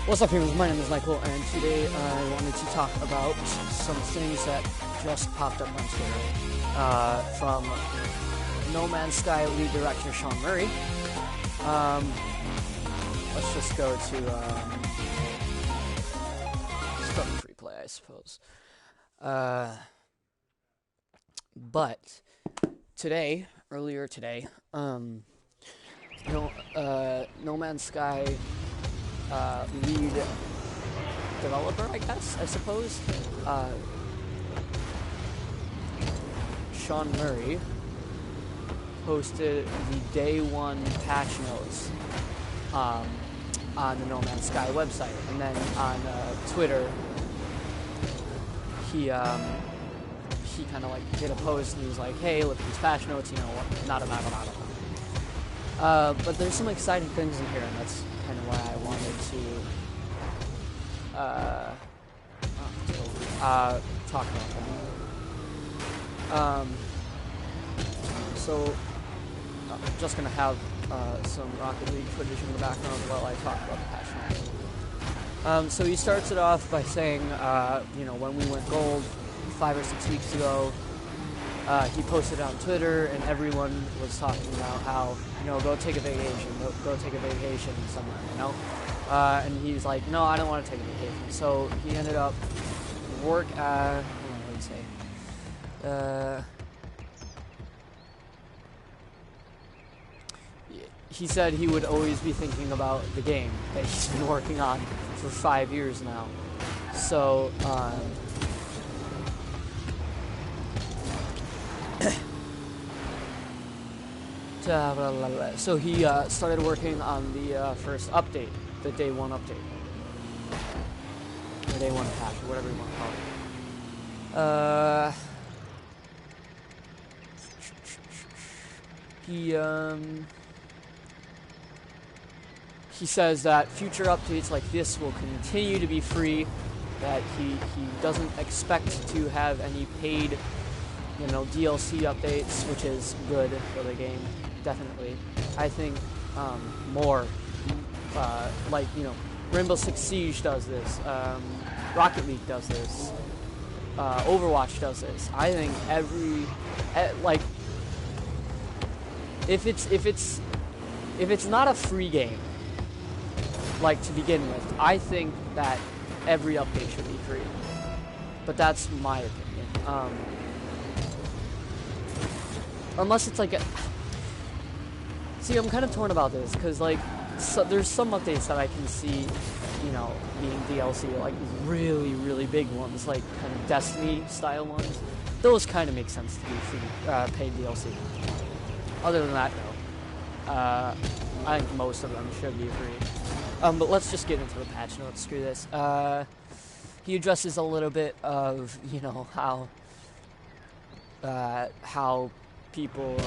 What's up, humans? My name is Michael, and today I wanted to talk about some things that just popped up on Twitter from No Man's Sky lead director Sean Murray. Let's just go to start free play, I suppose. But today, earlier today, No Man's Sky lead developer, I suppose, Sean Murray posted the day one patch notes on the No Man's Sky website, and then on Twitter he kind of like did a post and he was like, hey, look at these patch notes, you know what, nada. But there's some exciting things in here, and that's kind of why I wanted to talk about them. So I'm just gonna have some Rocket League footage in the background while I talk about the patch notes. So he starts it off by saying, when we went gold 5 or 6 weeks ago, he posted on Twitter, and everyone was talking about how, go take a vacation, go take a vacation somewhere, and he's like, no, I don't want to take a vacation. So he ended up what did he say? He said he would always be thinking about the game that he's been working on for 5 years now. So, so he started working on the first update, the day one update, the day one patch, or whatever you want to call it. He says that future updates like this will continue to be free, that he doesn't expect to have any paid, DLC updates, which is good for the game. Definitely. I think more, Rainbow Six Siege does this, Rocket League does this, Overwatch does this. I think if it's not a free game, like to begin with, I think that every update should be free. But that's my opinion. Unless it's like see, I'm kind of torn about this, because, there's some updates that I can see, being DLC, like really, really big ones, like kind of Destiny-style ones. Those kind of make sense to be free, paid DLC. Other than that, no. I think most of them should be free. But let's just get into the patch notes. Screw this. He addresses a little bit of, how people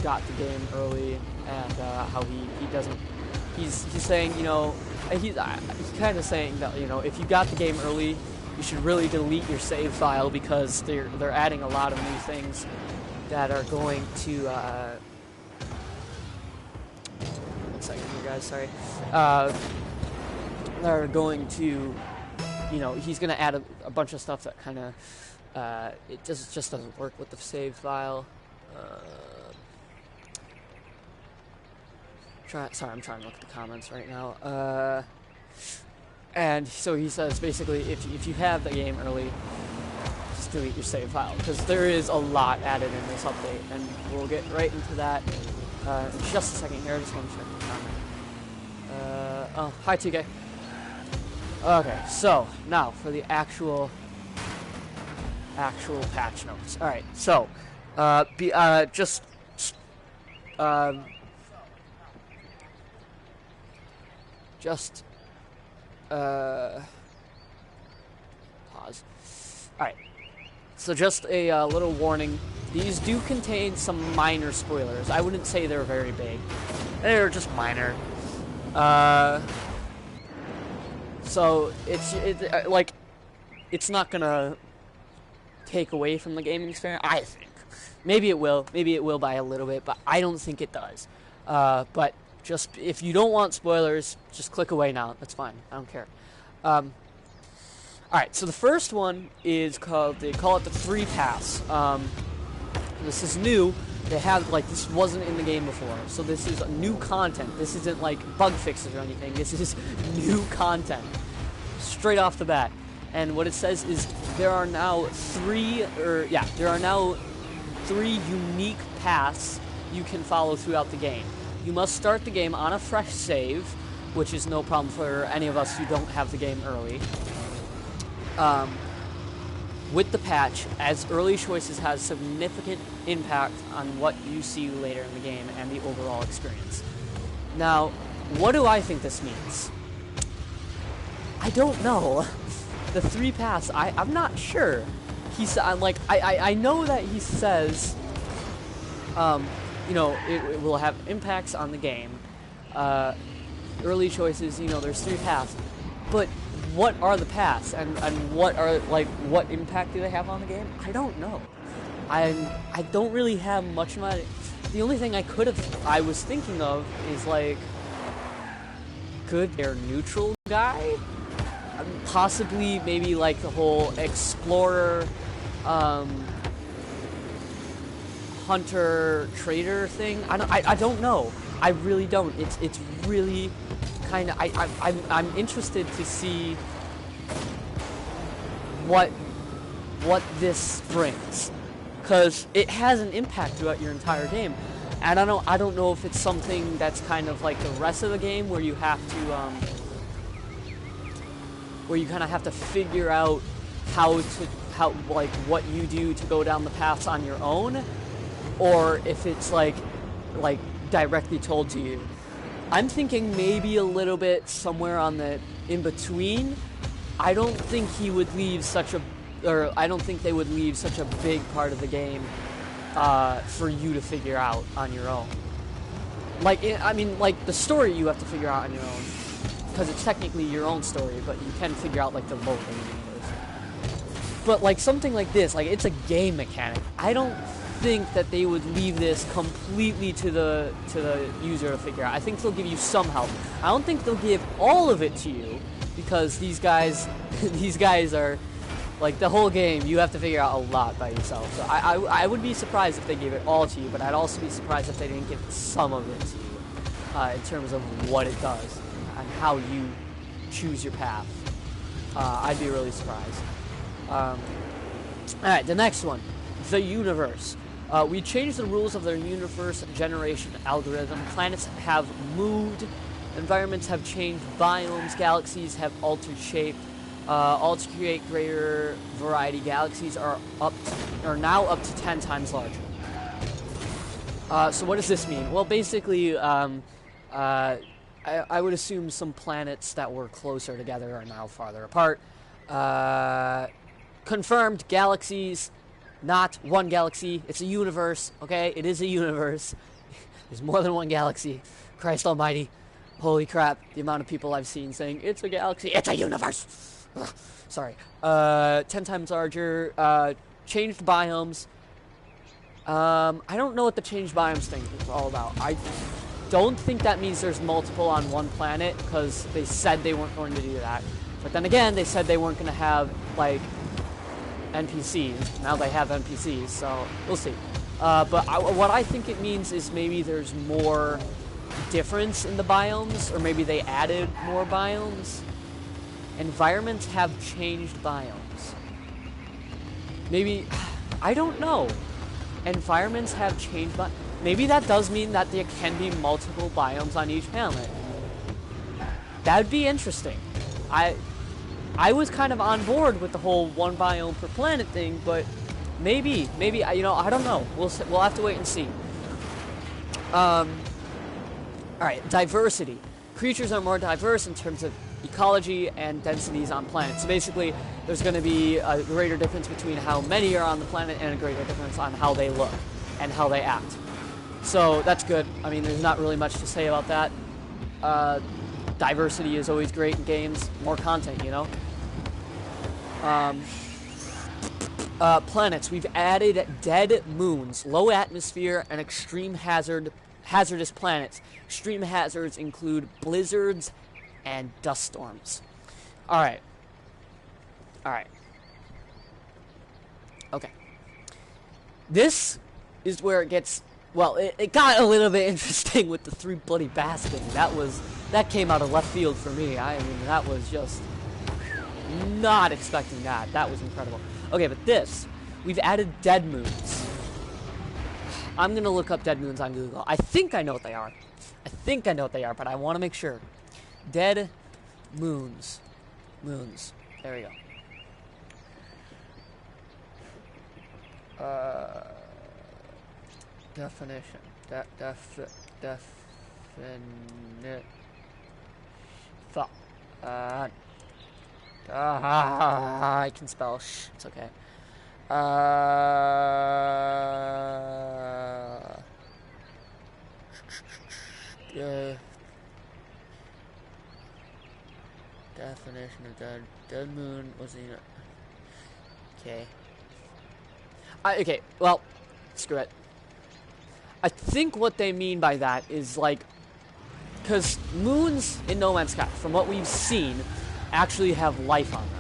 got the game early, and how he doesn't. He's saying, he's kind of saying that, if you got the game early, you should really delete your save file, because they're adding a lot of new things that are going to. One second here, guys. Sorry. That are going to, he's going to add a bunch of stuff that kind of it just doesn't work with the save file. Sorry, I'm trying to look at the comments right now. And so he says, basically, if you have the game early, just delete your save file, because there is a lot added in this update, and we'll get right into that in just a second here. I just want to check the comment. Hi, TK. Okay, so now for the actual patch notes. All right, so pause. Alright, so just a little warning. These do contain some minor spoilers. I wouldn't say they're very big. They're just minor. So it's not gonna take away from the gaming experience, I think. Maybe it will by a little bit, but I don't think it does. But Just if you don't want spoilers, just click away now. That's fine. I don't care. All right. So the first one is they call it the free pass. This is new. They have this wasn't in the game before, so this is new content. This isn't like bug fixes or anything. This is new content, straight off the bat. And what it says is there are now three unique paths you can follow throughout the game. You must start the game on a fresh save, which is no problem for any of us who don't have the game early. With the patch, as early choices has significant impact on what you see later in the game and the overall experience. Now, what do I think this means? I don't know. The three paths, I'm not sure. I know that he says, it will have impacts on the game. Early choices, there's three paths. But what are the paths and what impact do they have on the game? I don't know. I don't really have much of it. The only thing I was thinking of is could their neutral guy? Possibly maybe the whole explorer, hunter, trader thing. I don't know. I really don't. It's really kind of. I'm interested to see what this brings, because it has an impact throughout your entire game. And I don't know if it's something that's kind of like the rest of the game where you have to where you kind of have to figure out what you do to go down the paths on your own, or if it's like directly told to you. I'm thinking maybe a little bit somewhere on the in between. I don't think they would leave such a big part of the game for you to figure out on your own. The story you have to figure out on your own, because it's technically your own story, but you can figure out the mode. But something like this, it's a game mechanic. I don't think that they would leave this completely to the user to figure out. I think they'll give you some help. I don't think they'll give all of it to you, because these guys are the whole game. You have to figure out a lot by yourself. So I would be surprised if they gave it all to you, but I'd also be surprised if they didn't give some of it to you in terms of what it does and how you choose your path. I'd be really surprised. All right, the next one, the universe. We changed the rules of the universe generation algorithm. Planets have moved, environments have changed, biomes, galaxies have altered shape. All to create greater variety. Galaxies are now up to 10 times larger. So what does this mean? Well, basically, I would assume some planets that were closer together are now farther apart. Confirmed, galaxies, not one galaxy. It's a universe, okay? It is a universe. There's more than one galaxy. Christ almighty. Holy crap, the amount of people I've seen saying, it's a galaxy, it's a universe! Ugh, sorry. 10 times larger, changed biomes. I don't know what the changed biomes thing is all about. I don't think that means there's multiple on one planet, because they said they weren't going to do that. But then again, they said they weren't going to have, NPCs. Now they have NPCs, so we'll see. What I think it means is maybe there's more difference in the biomes, or maybe they added more biomes. Environments have changed biomes. Maybe, I don't know. Environments have changed biomes. Maybe that does mean that there can be multiple biomes on each planet. That'd be interesting. I was kind of on board with the whole one biome per planet thing, but maybe, I don't know. We'll have to wait and see. Alright, diversity. Creatures are more diverse in terms of ecology and densities on planets. So basically, there's going to be a greater difference between how many are on the planet and a greater difference on how they look and how they act. So that's good. I mean, there's not really much to say about that. Diversity is always great in games. More content, Planets. We've added dead moons, low atmosphere, and extreme hazard hazardous planets. Extreme hazards include blizzards and dust storms. Alright. Alright. Okay. This is where it gets... Well, it got a little bit interesting with the 3 bloody basking. That came out of left field for me. I mean, that was just... not expecting that. That was incredible. Okay, but this... We've added dead moons. I'm going to look up dead moons on Google. I think I know what they are. But I want to make sure. Dead moons. Moons. There we go. Definition. Fuck. I can spell. It's okay. Definition of dead moon was okay. Okay, well, screw it. I think what they mean by that is like, because moons in No Man's Sky, from what we've seen, actually have life on them.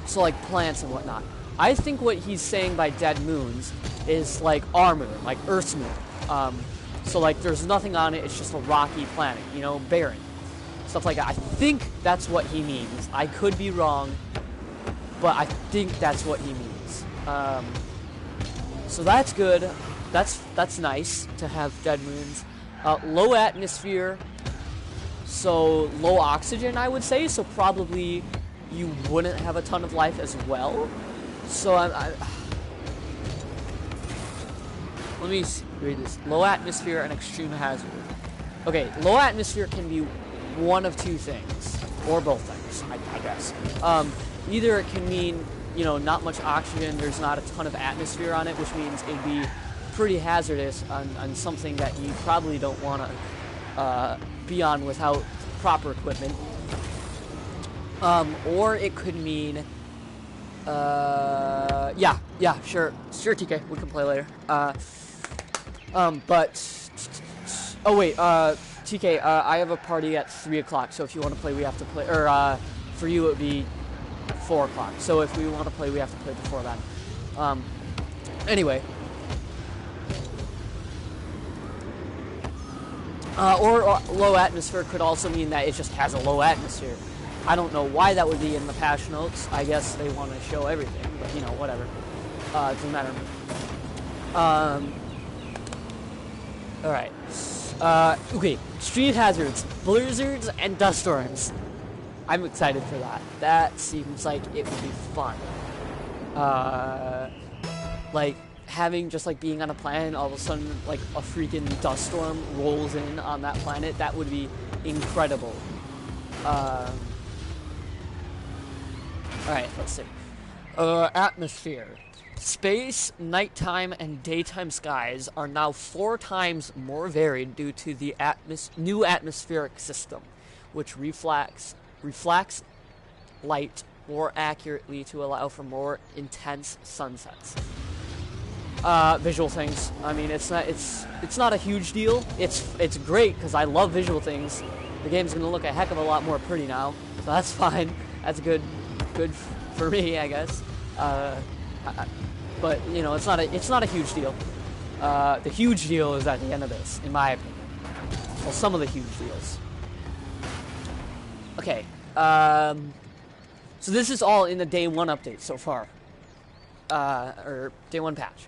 So like plants and whatnot. I think what he's saying by dead moons is like our moon, like Earth's moon. So like there's nothing on it, it's just a rocky planet, you know, barren. Stuff like that. I think that's what he means. I could be wrong, but I think that's what he means. So that's good. That's nice to have dead moons. Low atmosphere, so low oxygen, I would say. So probably you wouldn't have a ton of life as well. So let me read this. Low atmosphere and extreme hazard. Okay, low atmosphere can be one of two things, or both things, I guess. Either it can mean, you know, not much oxygen, there's not a ton of atmosphere on it, which means it'd be pretty hazardous on something that you probably don't want to be on without proper equipment. Or it could mean, yeah, sure, TK, we can play later. But, oh wait, TK, I have a party at 3 o'clock, so if you want to play, we have to play, or, for you it would be 4 o'clock, so if we want to play, we have to play before that. Anyway. Or low atmosphere could also mean that it just has a low atmosphere. I don't know why that would be in the patch notes. I guess they want to show everything, but, you know, whatever. It doesn't matter. Alright. Okay, extreme hazards, blizzards, and dust storms. I'm excited for that. That seems like it would be fun. Like, having just, like, being on a planet, all of a sudden, like, a freaking dust storm rolls in on that planet, that would be incredible. Alright, let's see. Atmosphere. Space, nighttime, and daytime skies are now 4 times more varied due to the new atmospheric system, which reflects light more accurately to allow for more intense sunsets. Visual things. I mean, it's not a huge deal. It's great because I love visual things. The game's gonna look a heck of a lot more pretty now, so that's fine. That's good for me, I guess. But you know, it's not a huge deal. The huge deal is at the end of this, in my opinion. Well, some of the huge deals. Okay. So this is all in the day 1 update so far, or day 1 patch.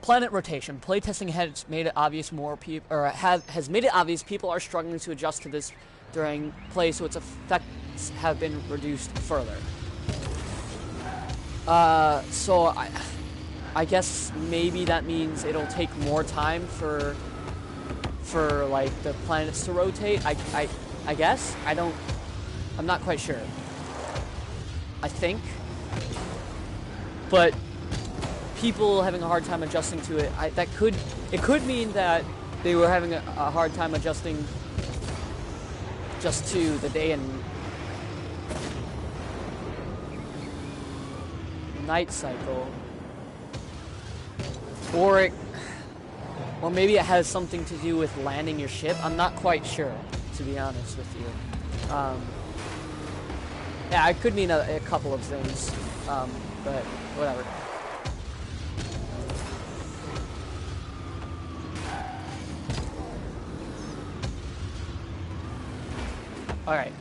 Planet rotation. Playtesting has made it obvious has made it obvious people are struggling to adjust to this during play, so its effects have been reduced further. So I guess maybe that means it'll take more time for like the planets to rotate. I guess I'm not quite sure. I think, but people having a hard time adjusting to it, it could mean that they were having a hard time adjusting just to the day and night cycle, or Or maybe it has something to do with landing your ship. I'm not quite sure, to be honest with you. Yeah, it could mean a couple of things, but whatever. Alright.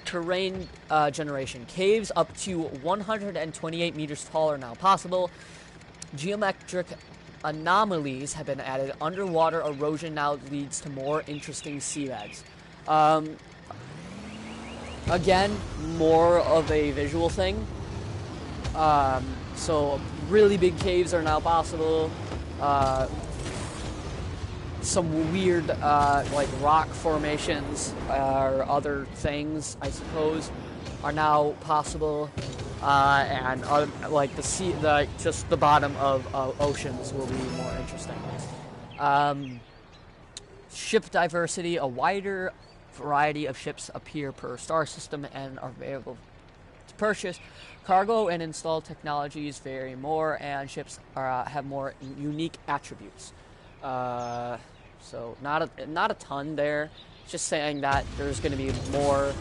Terrain generation. Caves up to 128 meters tall are now possible. Geometric anomalies have been added. Underwater erosion now leads to more interesting seabeds. Again, more of a visual thing. So really big caves are now possible. Some weird like rock formations or other things, I suppose, are now possible. And like the sea, just the bottom of oceans will be more interesting. Ship diversity: a wider variety of ships appear per star system and are available to purchase. Cargo and installed technologies vary more, and ships have more unique attributes. So not a ton there. Just saying that there's going to be more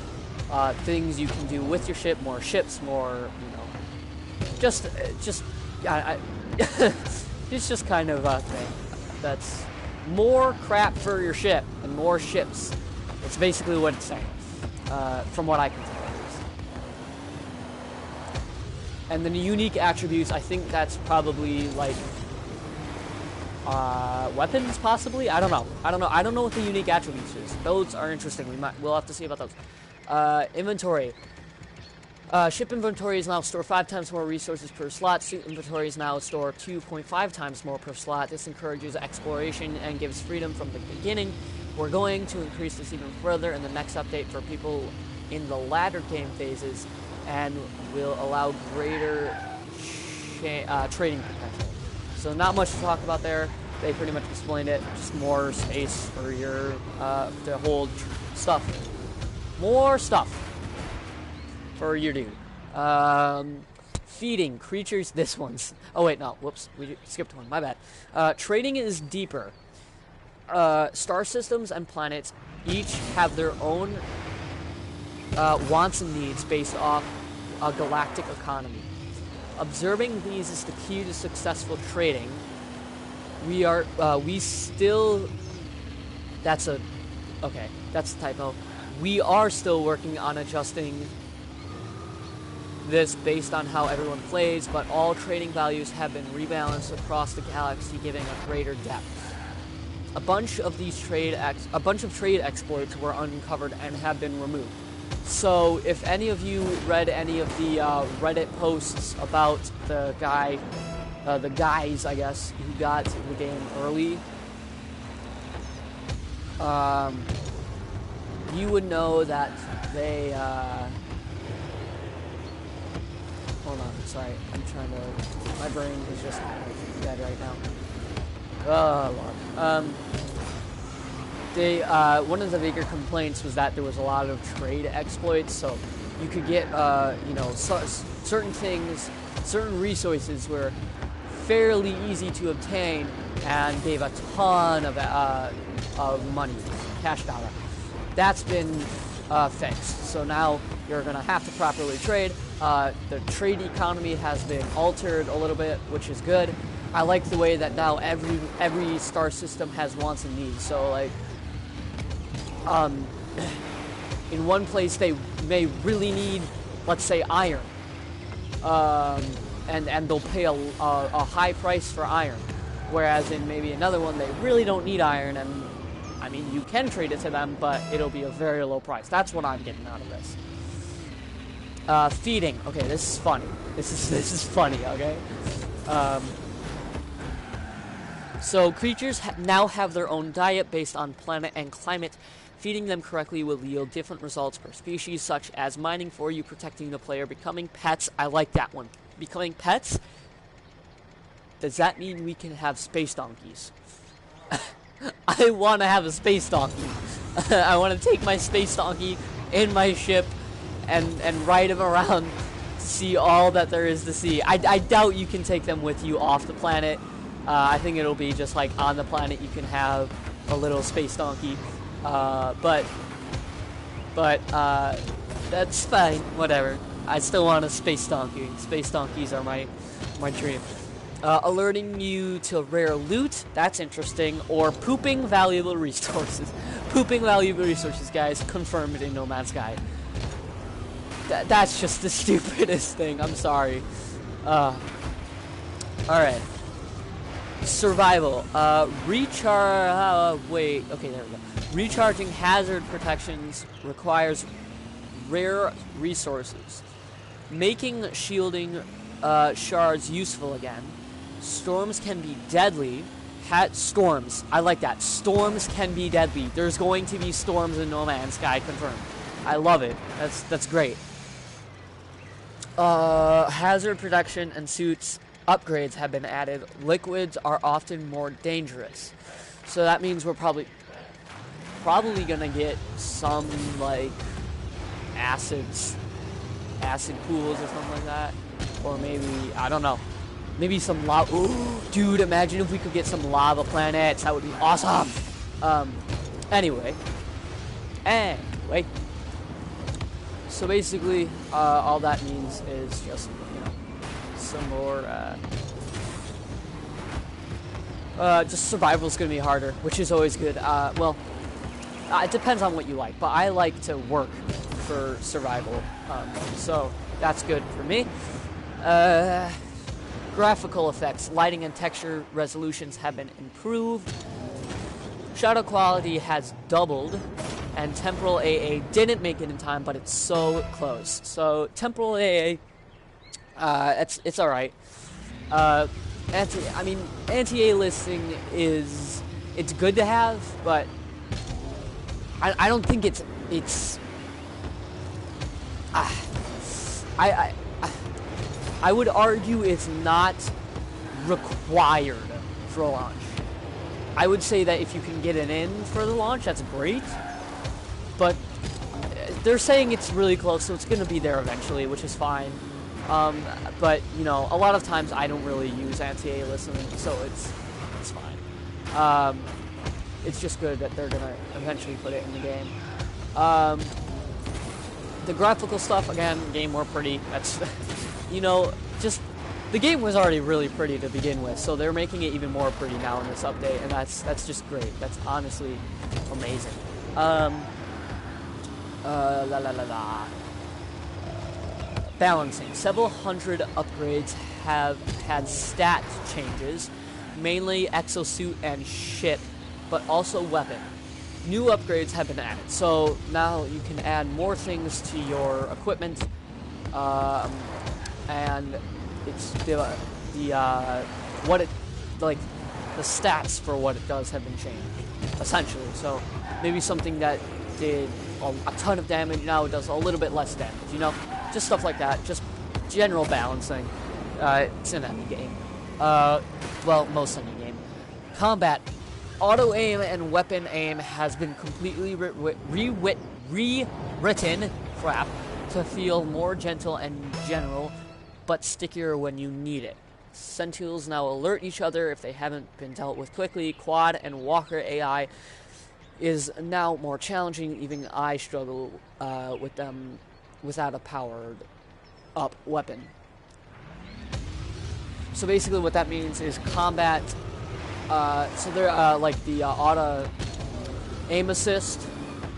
things you can do with your ship, more ships, more, just it's just kind of a thing. That's more crap for your ship and more ships. It's basically what it's saying, from what I can tell. And the unique attributes, I think that's probably like weapons, possibly. I don't know. I don't know what the unique attributes is. Those are interesting. We'll have to see about those. Inventory. Ship inventories now store 5 times more resources per slot. Suit inventories now store 2.5 times more per slot. This encourages exploration and gives freedom from the beginning. We're going to increase this even further in the next update for people in the latter game phases, and will allow greater trading potential. So not much to talk about there. They pretty much explained it. Just more space for your to hold stuff. More stuff for your dude. Feeding creatures. This one's. Oh wait, no. Whoops, we skipped one. My bad. Trading is deeper. Star systems and planets each have their own wants and needs based off a galactic economy. Observing these is the key to successful trading. That's a typo. We are still working on adjusting this based on how everyone plays, but all trading values have been rebalanced across the galaxy, giving a greater depth. A bunch of trade exploits were uncovered and have been removed. So if any of you read any of the Reddit posts about the guys, I guess, who got the game early, you would know that they, hold on, sorry, my brain is just dead right now. Oh, Lord. One of the bigger complaints was that there was a lot of trade exploits, so you could get, certain things, certain resources were fairly easy to obtain and gave a ton of money, cash dollar. That's been fixed, so now you're going to have to properly trade. The trade economy has been altered a little bit, which is good. I like the way that now every star system has wants and needs. So like, in one place they may really need, let's say, iron, and they'll pay a high price for iron, whereas in maybe another one they really don't need iron, and I mean you can trade it to them, but it'll be a very low price. That's what I'm getting out of this. Feeding. Okay, this is funny. This is funny. Okay. So creatures now have their own diet based on planet and climate. Feeding them correctly will yield different results per species, such as mining for you, protecting the player, becoming pets. I like that one. Becoming pets? Does that mean we can have space donkeys? I want to have a space donkey. I want to take my space donkey in my ship and ride him around to see all that there is to see. I doubt you can take them with you off the planet. I think it'll be just like on the planet you can have a little space donkey, but that's fine. Whatever. I still want a space donkey. Space donkeys are my dream. Alerting you to rare loot, that's interesting, or pooping valuable resources. Pooping valuable resources, guys, confirmed in No Man's Sky. That's just the stupidest thing, I'm sorry. Alright. Survival. Wait, okay, there we go. Recharging hazard protections requires rare resources, making shielding shards useful again. Storms can be deadly. Storms. I like that. Storms can be deadly. There's going to be storms in No Man's Sky, confirmed. I love it. That's great. Hazard protection and suits upgrades have been added. Liquids are often more dangerous. So that means we're probably gonna get some like acid pools or something like that. Or maybe, I don't know. Maybe some lava. Ooh, dude, imagine if we could get some lava planets. That would be awesome. Anyway. So basically, all that means is just, some more, just survival's gonna be harder, which is always good. Well, it depends on what you like, but I like to work for survival, so that's good for me. Graphical effects, lighting and texture resolutions have been improved. Shadow quality has doubled, and temporal AA didn't make it in time, but it's so close. So temporal AA, it's all right. Anti-aliasing it's good to have, but I don't think it's. I would argue it's not required for a launch. I would say that if you can get it in for the launch, that's great. But they're saying it's really close, so it's going to be there eventually, which is fine. But, a lot of times I don't really use anti-aliasing, so it's fine. It's just good that they're going to eventually put it in the game. The graphical stuff, again, game more pretty. That's... just the game was already really pretty to begin with, so they're making it even more pretty now in this update, and that's just great. That's honestly amazing. Balancing. Several hundred upgrades have had stat changes, mainly exosuit and ship, but also weapon. New upgrades have been added, so now you can add more things to your equipment. And it's the stats for what it does have been changed, essentially. So maybe something that did a ton of damage now it does a little bit less damage. Just stuff like that. Just general balancing. It's an any game. Well, most any game. Combat. Auto aim and weapon aim has been completely rewritten. Crap. To feel more gentle and general, but stickier when you need it. Sentinels now alert each other if they haven't been dealt with quickly. Quad and Walker AI is now more challenging. Even I struggle with them without a powered up weapon. So basically what that means is combat, so they're like the auto aim assist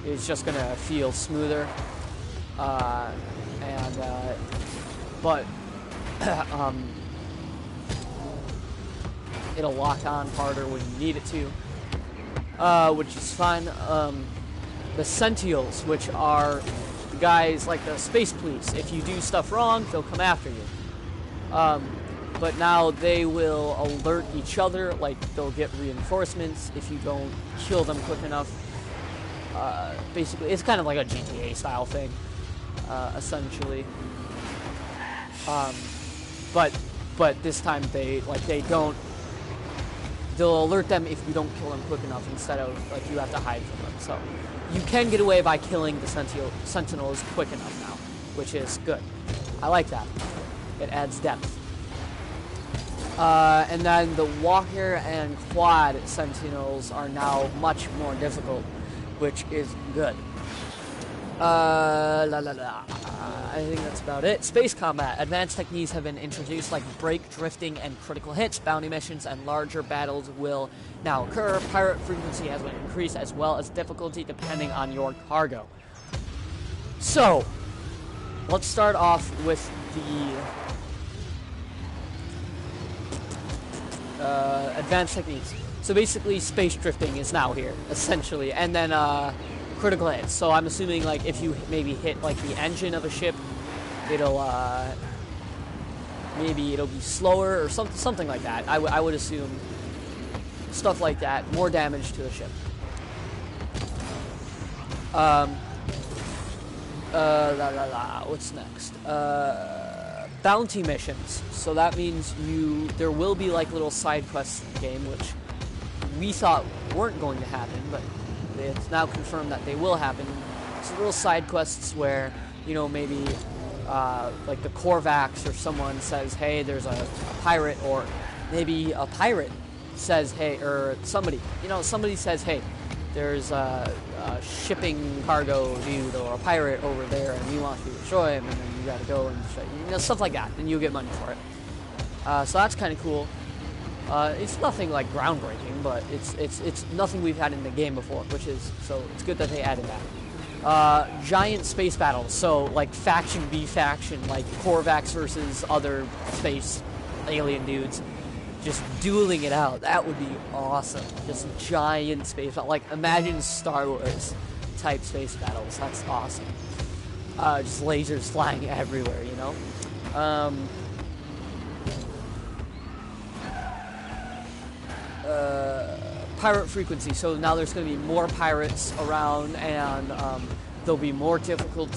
is just gonna feel smoother, but it'll lock on harder when you need it to, which is fine. The Sentinels, which are the guys like the space police, if you do stuff wrong, they'll come after you. But now they will alert each other, like they'll get reinforcements if you don't kill them quick enough. Basically, it's kind of like a GTA style thing, essentially. But this time they'll alert them if you don't kill them quick enough instead of like you have to hide from them. So you can get away by killing the Sentinels quick enough now, which is good. I like that. It adds depth. And then the walker and quad sentinels are now much more difficult, which is good. I think that's about it. Space combat. Advanced techniques have been introduced like brake, drifting, and critical hits. Bounty missions and larger battles will now occur. Pirate frequency has been increased as well as difficulty depending on your cargo. So, let's start off with the advanced techniques. So basically, space drifting is now here, essentially, and then critical hits. So I'm assuming like if you maybe hit like the engine of a ship, it'll maybe it'll be slower or something like that. I would assume stuff like that, more damage to the ship. What's next? Bounty missions. So that means there will be like little side quests in the game, which we thought weren't going to happen, but it's now confirmed that they will happen. So little side quests where, you know, maybe like the Korvax or someone says, hey, there's a pirate, or maybe a pirate says, hey, or somebody says, hey, there's a shipping cargo dude or a pirate over there and you want to destroy him, and then you gotta go and destroy, you know, stuff like that, and you'll get money for it. So that's kind of cool. It's nothing like groundbreaking, but it's nothing we've had in the game before, which is, so it's good that they added that. Giant space battles, so like faction v faction, like Korvax versus other space alien dudes, just dueling it out. That would be awesome. Just giant space battle, like imagine Star Wars type space battles. That's awesome. Just lasers flying everywhere, you know. Pirate frequency. So now there's going to be more pirates around, and they'll be more difficult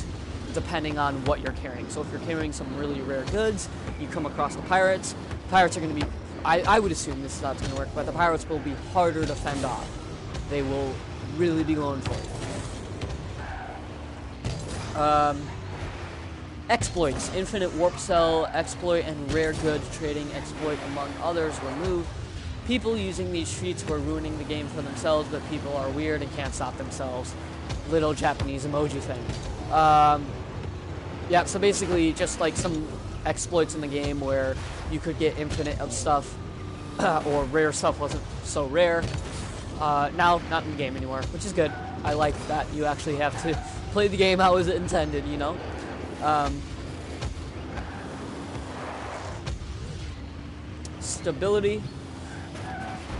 depending on what you're carrying. So if you're carrying some really rare goods, you come across the pirates. Pirates are going to be, I would assume this is not going to work, but the pirates will be harder to fend off. They will really be going for you. Exploits. Infinite warp cell exploit and rare goods trading exploit, among others, removed. People using these streets were ruining the game for themselves, but people are weird and can't stop themselves. Little Japanese emoji thing. Yeah, so basically just like some exploits in the game where you could get infinite of stuff, or rare stuff wasn't so rare. Now, not in the game anymore, which is good. I like that you actually have to play the game how is it intended, you know? Stability.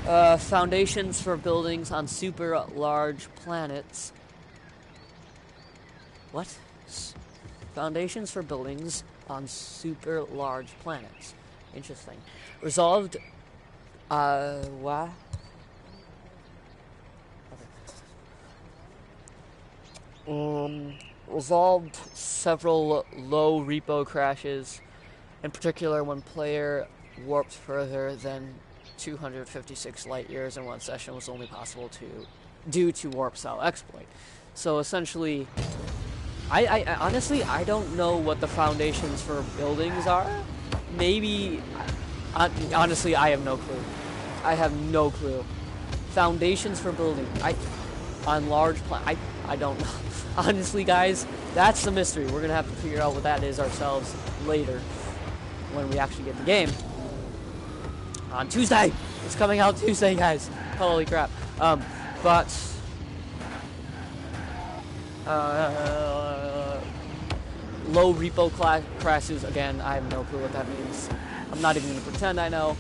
Foundations for buildings on super large planets. What? Foundations for buildings on super large planets. Interesting. Resolved. What? Okay. Resolved several low repo crashes. In particular, when player warped further than 256 light years in one session was only possible due to warp cell exploit. So essentially, I honestly I don't know what the foundations for buildings are. Maybe, honestly, I have no clue. I have no clue. Foundations for building. On large I don't know. Honestly, guys, that's the mystery. We're gonna have to figure out what that is ourselves later when we actually get the game. On Tuesday! It's coming out Tuesday, guys. Holy crap. Low repo crashes, again, I have no clue what that means. I'm not even going to pretend I know.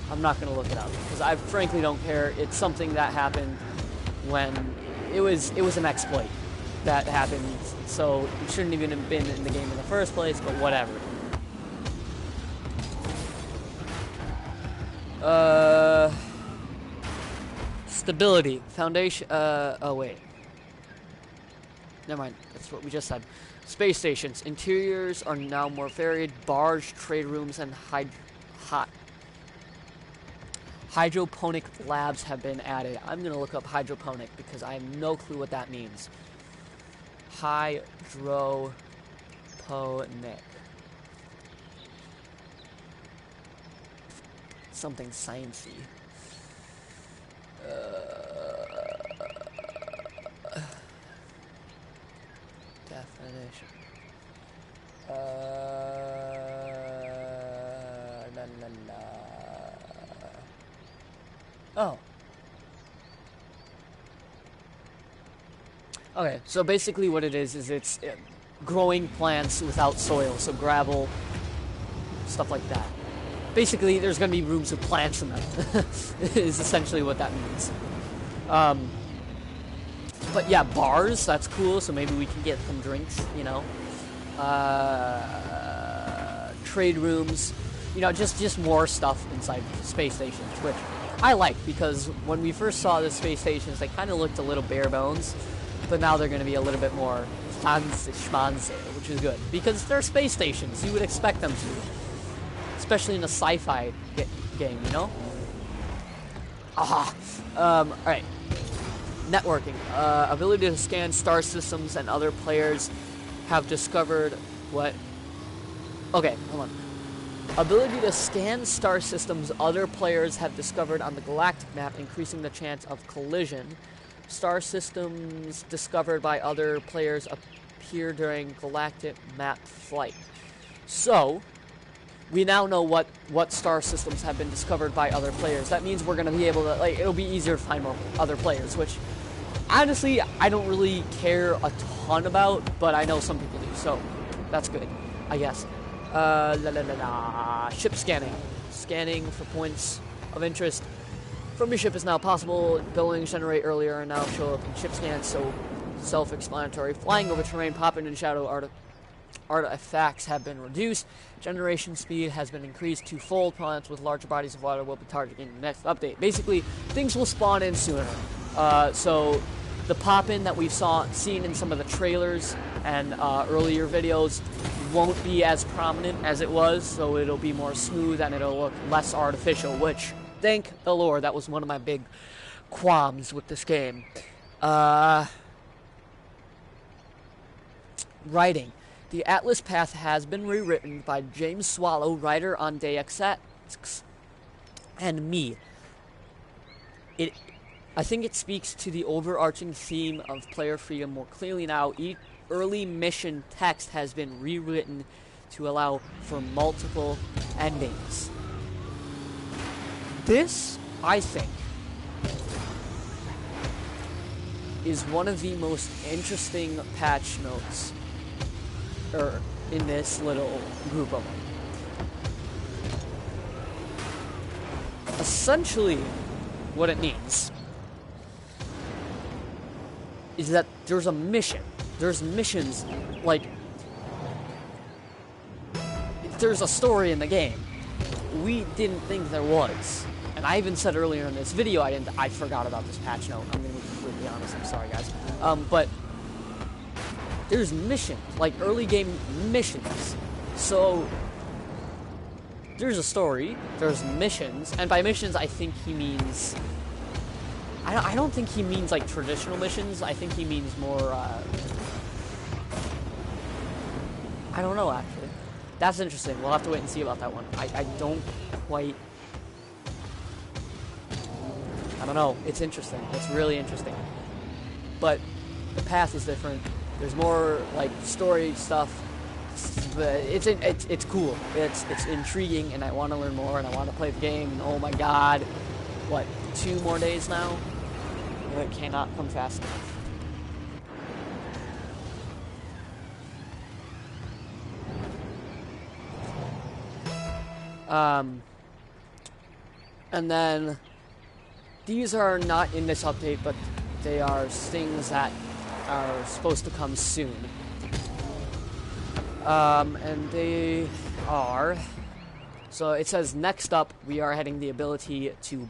I'm not going to look it up, because I frankly don't care. It's something that happened when it was an exploit that happened, so it shouldn't even have been in the game in the first place, but whatever. Stability. Foundation, oh wait. Never mind, that's what we just said. Space stations. Interiors are now more varied. Bars, trade rooms, and hydroponic labs have been added. I'm going to look up hydroponic because I have no clue what that means. Hydroponic. something sciencey. Definition. La la la. Oh. Okay, so basically what it is it's growing plants without soil, so gravel, stuff like that. Basically, there's going to be rooms with plants in them, is essentially what that means. But yeah, bars, that's cool, so maybe we can get some drinks, you know. Trade rooms, you know, just more stuff inside space stations, which I like, because when we first saw the space stations, they kind of looked a little bare bones, but now they're going to be a little bit more fancy schmancy, which is good, because they're space stations, you would expect them to, especially in a sci-fi game, you know? Aha! Alright. Networking. Ability to scan star systems and other players have discovered what... Okay, hold on. Ability to scan star systems other players have discovered on the galactic map, increasing the chance of collision. Star systems discovered by other players appear during galactic map flight. So, we now know what star systems have been discovered by other players. That means we're going to be able to, like, it'll be easier to find more other players, which, honestly, I don't really care a ton about, but I know some people do, so that's good, I guess. Ship scanning. Scanning for points of interest from your ship is now possible. Buildings generate earlier and now show up in ship scans, so self-explanatory. Flying over terrain, popping in shadow artifacts have been reduced. Generation speed has been increased twofold. Planets with larger bodies of water will be targeted in the next update. Basically, things will spawn in sooner. So the pop-in that we've seen in some of the trailers and earlier videos won't be as prominent as it was, so it'll be more smooth and it'll look less artificial, which, thank the Lord, that was one of my big qualms with this game. Writing. The Atlas Path has been rewritten by James Swallow, writer on Deus Ex, and me. I think it speaks to the overarching theme of player freedom more clearly now. Each early mission text has been rewritten to allow for multiple endings. This, I think, is one of the most interesting patch notes in this little group of them. Essentially, what it means is that there's a mission. There's missions, like, there's a story in the game. We didn't think there was. And I even said earlier in this video I forgot about this patch note. I'm gonna be completely honest, I'm sorry guys. But there's missions, like early game missions. So there's a story, there's missions, and by missions I think he means, I don't think he means like traditional missions. I think he means more, I don't know actually. That's interesting. We'll have to wait and see about that one. I don't quite, I don't know. It's interesting. It's really interesting. But the path is different. There's more like story stuff. But it's cool. It's intriguing, and I want to learn more, and I want to play the game. And oh my God, what, 2 more days now? It cannot come fast enough. And then these are not in this update, but they are things that are supposed to come soon. And they are, so it says next up we are having the ability to,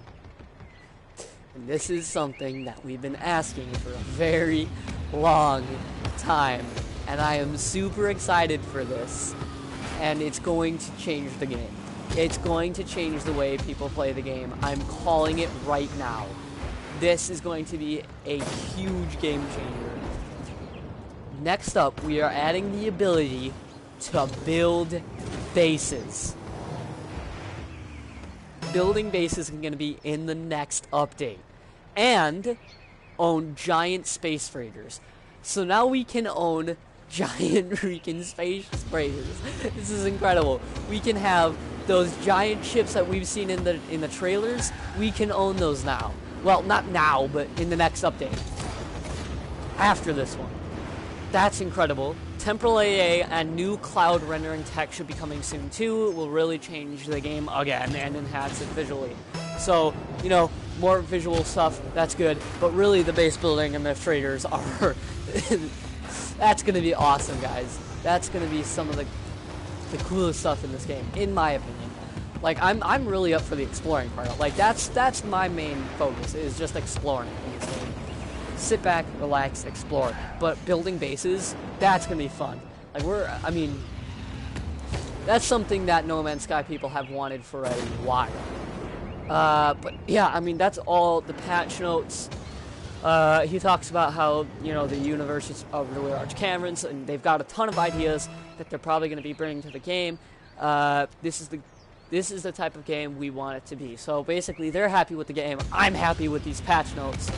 and this is something that we've been asking for a very long time, and I am super excited for this, and it's going to change the game. It's going to change the way people play the game. I'm calling it right now. This is going to be a huge game changer. Next up, we are adding the ability to build bases. building bases is going to be in the next update. And own giant space freighters. So now we can own giant freaking space freighters. This is incredible. We can have those giant ships that we've seen in the trailers. We can own those now. Well, not now, but in the next update. After this one. That's incredible. Temporal AA and new cloud rendering tech should be coming soon too. It will really change the game again and enhance it visually. So, you know, more visual stuff, that's good. But really the base building and the freighters are... that's going to be awesome, guys. That's going to be some of the coolest stuff in this game, in my opinion. Like, I'm really up for the exploring part. Like, that's my main focus, is just exploring in this game. Sit back, relax, explore. But building bases, that's going to be fun. Like, I mean, that's something that No Man's Sky people have wanted for a while. But yeah, I mean, that's all the patch notes. He talks about how, you know, the universe is of really large caverns, and they've got a ton of ideas that they're probably going to be bringing to the game. This is the type of game we want it to be. So basically, they're happy with the game. I'm happy with these patch notes.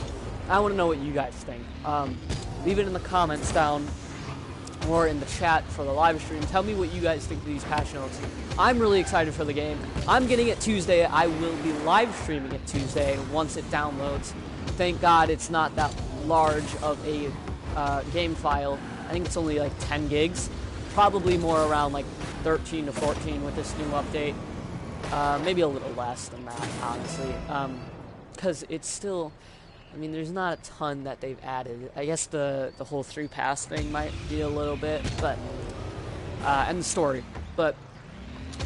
I want to know what you guys think. Leave it in the comments down or in the chat for the live stream. Tell me what you guys think of these patch notes. I'm really excited for the game. I'm getting it Tuesday. I will be live streaming it Tuesday once it downloads. Thank God it's not that large of a game file. I think it's only like 10 gigs. Probably more around like 13 to 14 with this new update. Maybe a little less than that, honestly. Because it's still... I mean, there's not a ton that they've added. I guess the whole 3 pass thing might be a little bit, but... and the story. But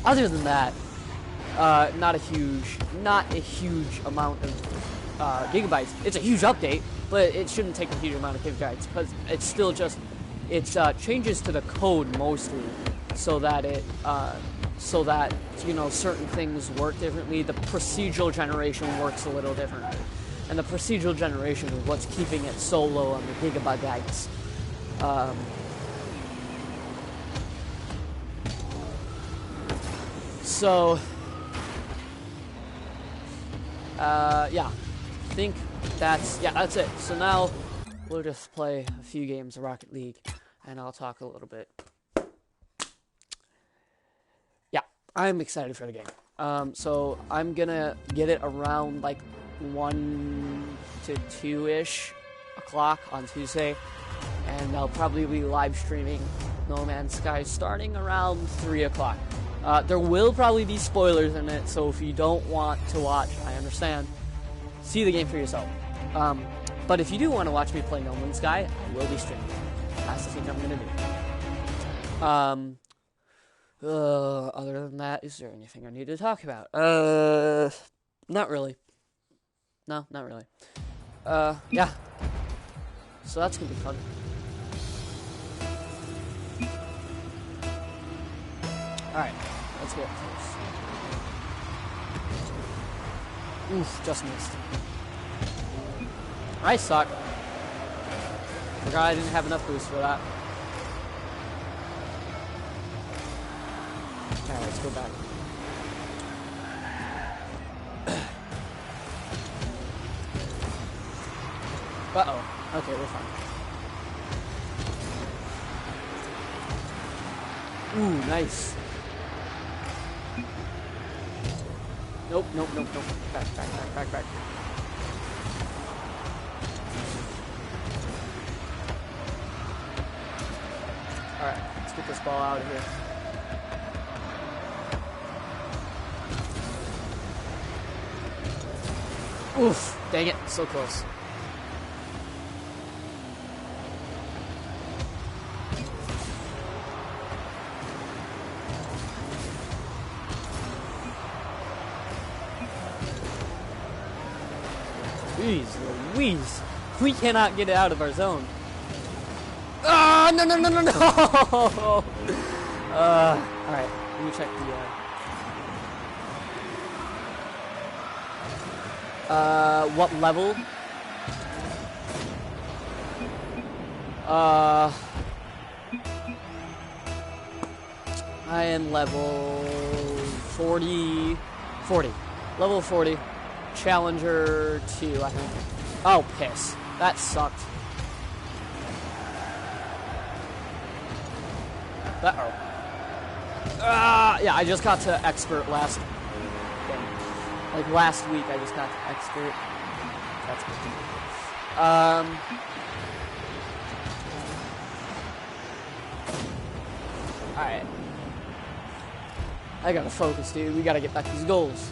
other than that, not a huge amount of gigabytes. It's a huge update, but it shouldn't take a huge amount of gigabytes, because it's still just... It's changes to the code mostly, so that you know, certain things work differently. The procedural generation works a little differently, and the procedural generation is what's keeping it so low on the gigabytes. So yeah, I think that's it. So now we'll just play a few games of Rocket League, and I'll talk a little bit. Yeah, I'm excited for the game. So I'm gonna get it around like 1 to 2-ish o'clock on Tuesday, and I'll probably be live streaming No Man's Sky starting around 3 o'clock. There will probably be spoilers in it, so if you don't want to watch, I understand. See the game for yourself. But if you do want to watch me play No Man's Sky, I will be streaming. That's the thing I'm going to do. Other than that, is there anything I need to talk about? Not really. No, not really. Yeah. So that's going to be fun. Alright, let's get it first. Oof, just missed. I suck. Forgot I didn't have enough boost for that. Alright, let's go back. Uh-oh. Okay, we're fine. Ooh, nice. Nope. Back. Alright, let's get this ball out of here. Oof, dang it, so close. Jeez Louise, we cannot get it out of our zone. Ah, no. Alright, let me check the, what level? I am level 40. Level 40. Challenger 2, I think. Oh, piss. That sucked. Yeah, I just got to expert last thing. Like last week, I just got to expert. That's good. Alright. I gotta focus, dude. We gotta get back these goals.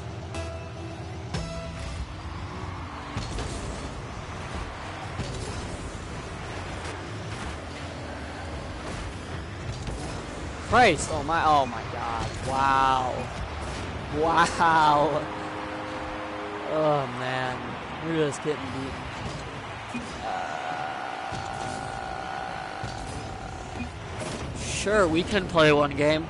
Christ, oh my god, wow. Wow. Oh man, we're just getting beaten. Sure, we can play one game.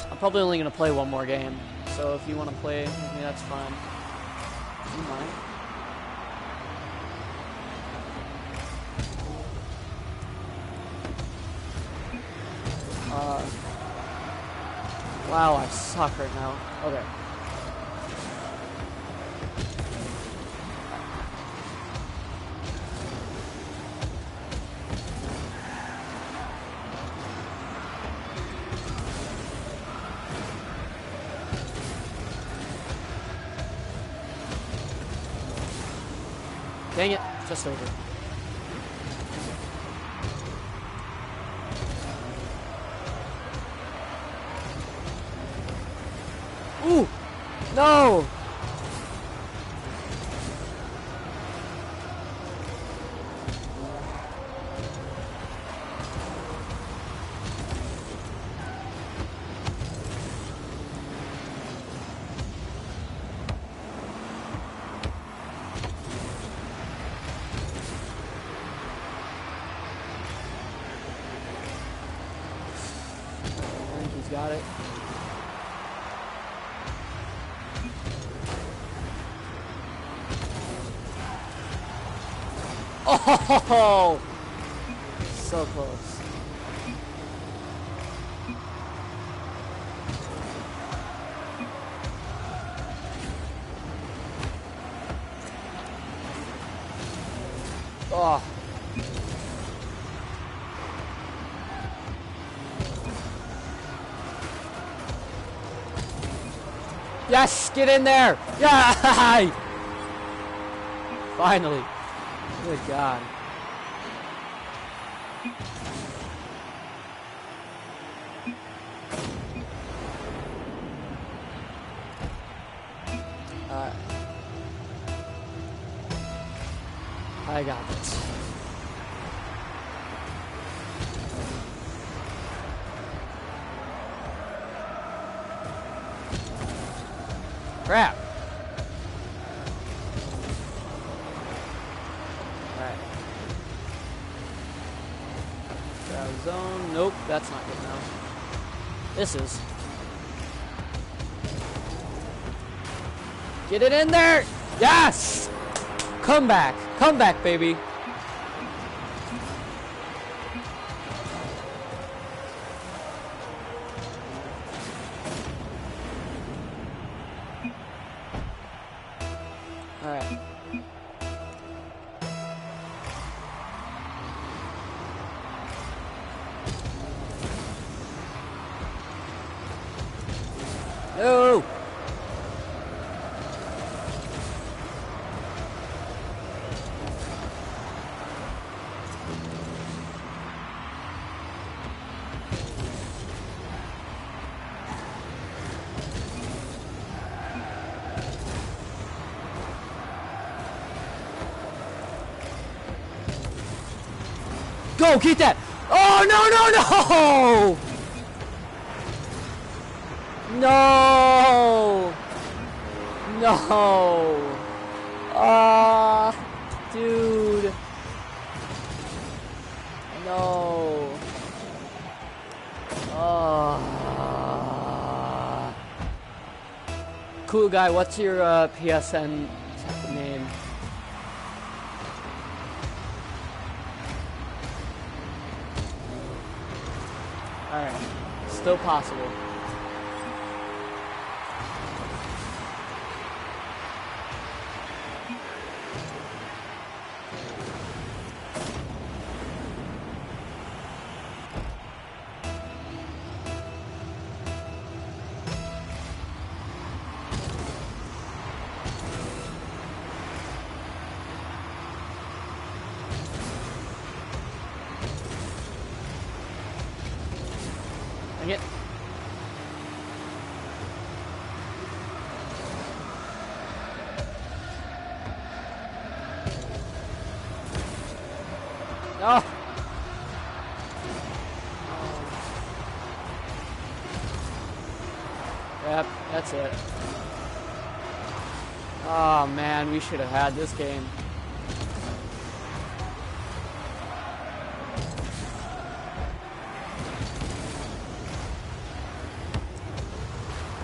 I'm probably only gonna play one more game, so if you want to play with me, that's fine. You mind? Wow, I suck right now. Okay. Dang it, just over. Ooh! No! I think he's got it. Oh, so close. Oh. Yes, get in there. Yeah. Finally. Good God. I got this. Crap. Alright. Zone. Nope, that's not good now. This is. Get it in there! Yes! Come back. Come back, baby. Alright. No! Go, get that! Oh, no, no, no! No! No! Dude. No. Cool guy, what's your PSN name? Alright. Still possible. No! Yep, that's it. Oh man, we should have had this game.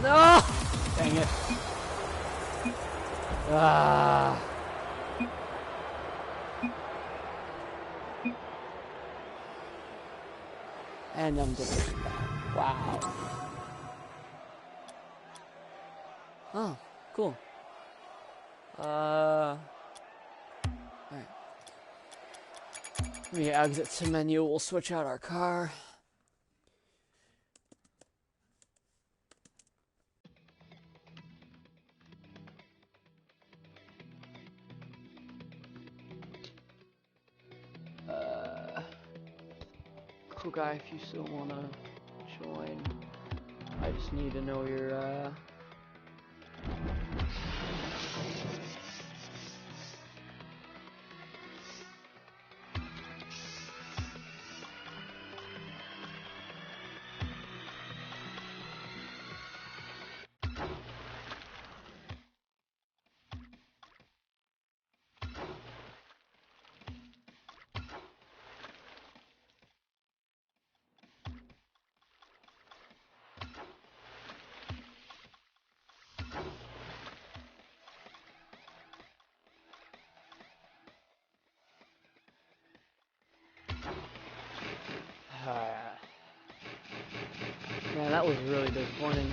No! Dang it. Ah. And I'm division back. Wow. Oh, cool. Alright. Let me exit to menu. We'll switch out our car. Cool guy, if you still wanna join, I just need to know your, man, that was really disappointing.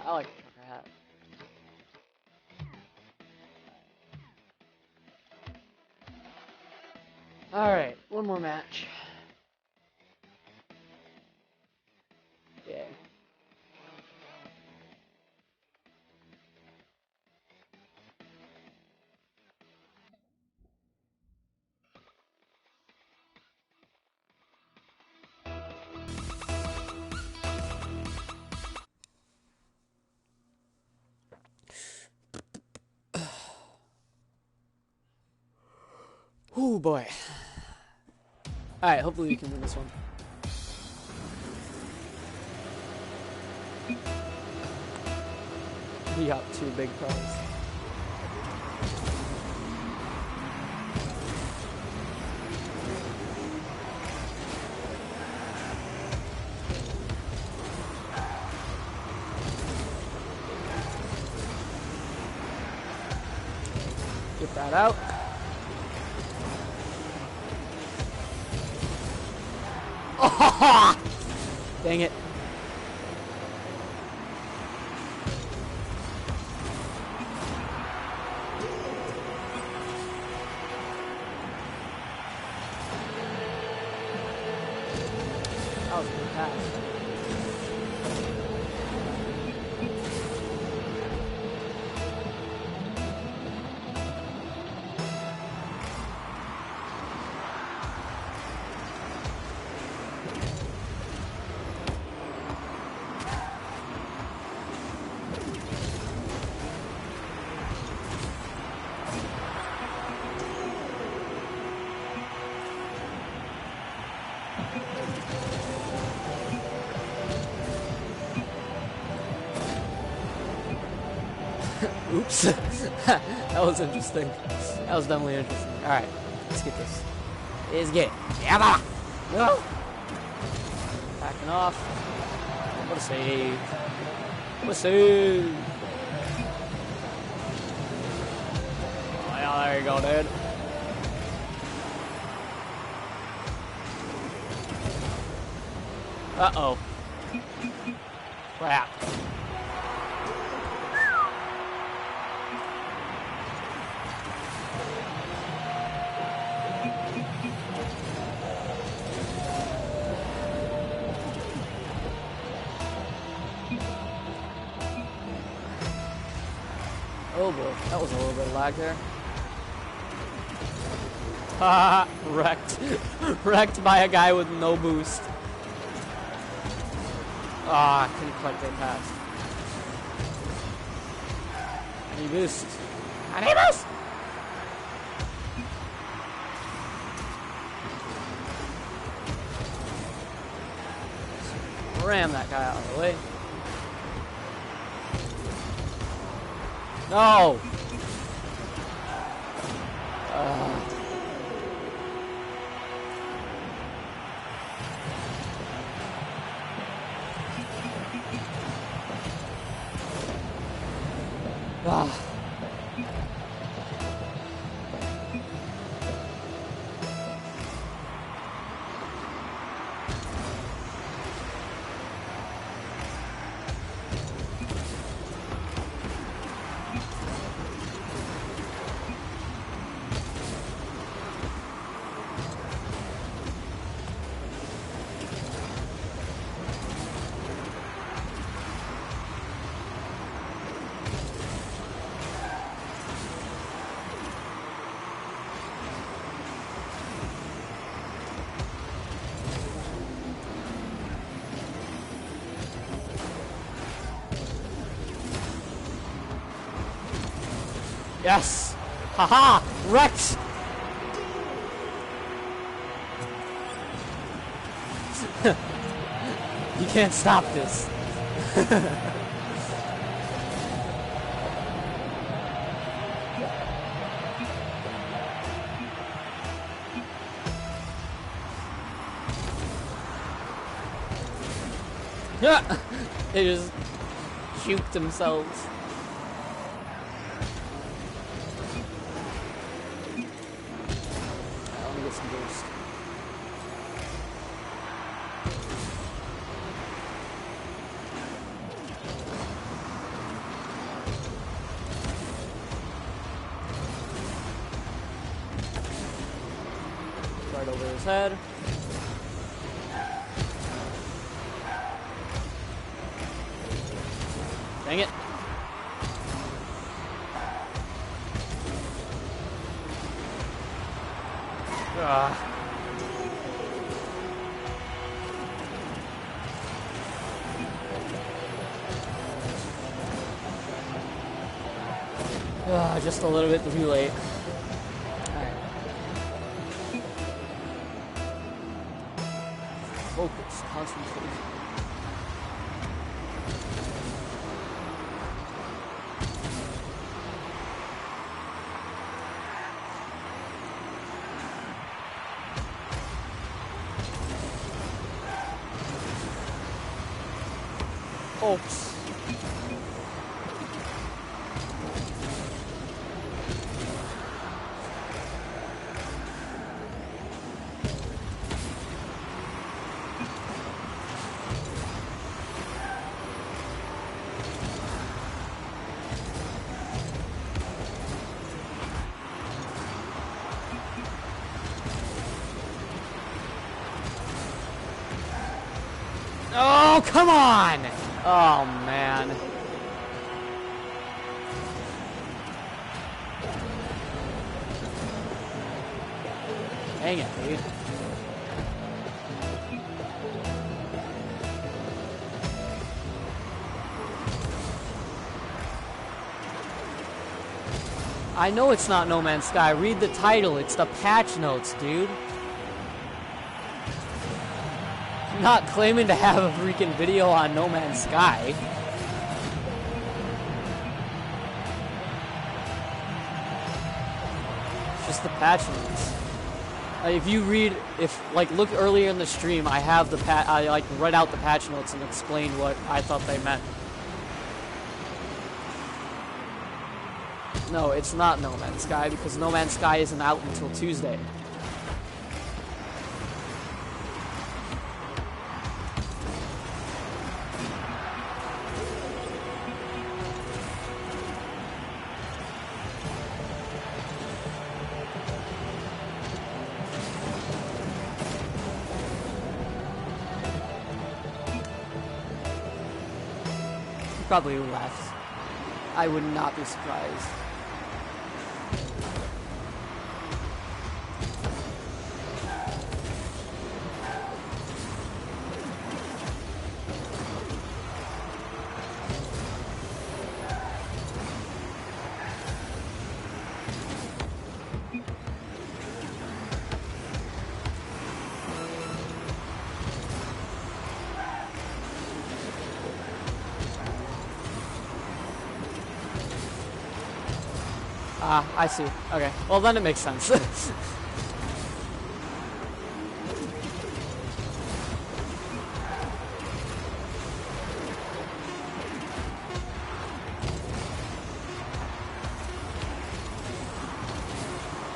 I like the trucker hat. Alright, one more match. Yeah. Oh boy. Alright, hopefully we can win this one. We got 2 big pros. Get that out. Oh, dang it. That was a good pass. Oops. That was interesting. That was definitely interesting. Alright, let's get this. Let's get it. Yeah, no. Backing off. What a save. What a save. Oh, yeah, there you go, dude. Uh-oh. Crap. Oh boy, that was a little bit of lag there. Haha, wrecked. Wrecked by a guy with no boost. Ah, couldn't quite get past. I need boost. I need boost! Ram that guy out of the way. No! Ah. Yes! Haha! Wrecked! You can't stop this. They just shoot themselves. Let me get some boost. Right over his head. Dang it. Just a little bit too late. Alright. Focus, concentration. Oops. Oh, come on! Oh, man. Dang it, dude. I know it's not No Man's Sky. Read the title. It's the patch notes, dude. I'm not claiming to have a freaking video on No Man's Sky. It's just the patch notes. If you read, look earlier in the stream, I have I read out the patch notes and explained what I thought they meant. No, it's not No Man's Sky because No Man's Sky isn't out until Tuesday. Probably left. I would not be surprised. Ah, I see. Okay. Well, then it makes sense.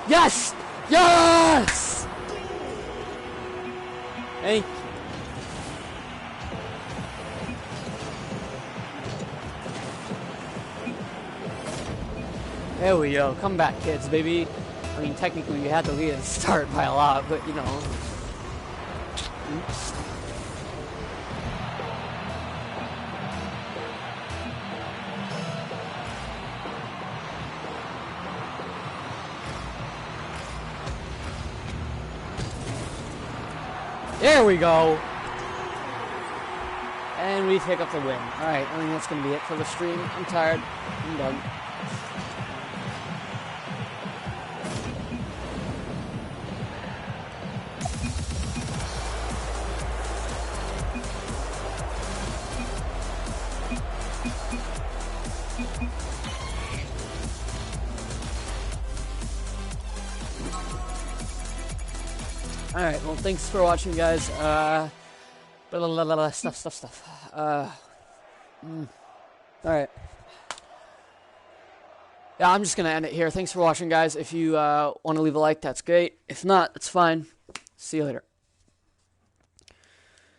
Yes! Yes! Hey. There we go. Come back, kids, baby. I mean, technically, you had to lead at the start by a lot, but, you know. Oops. There we go. And we pick up the win. Alright, I think that's going to be it for the stream. I'm tired. I'm done. Alright, well, thanks for watching, guys. Stuff. Alright. Yeah, I'm just gonna end it here. Thanks for watching, guys. If you want to leave a like, that's great. If not, it's fine. See you later.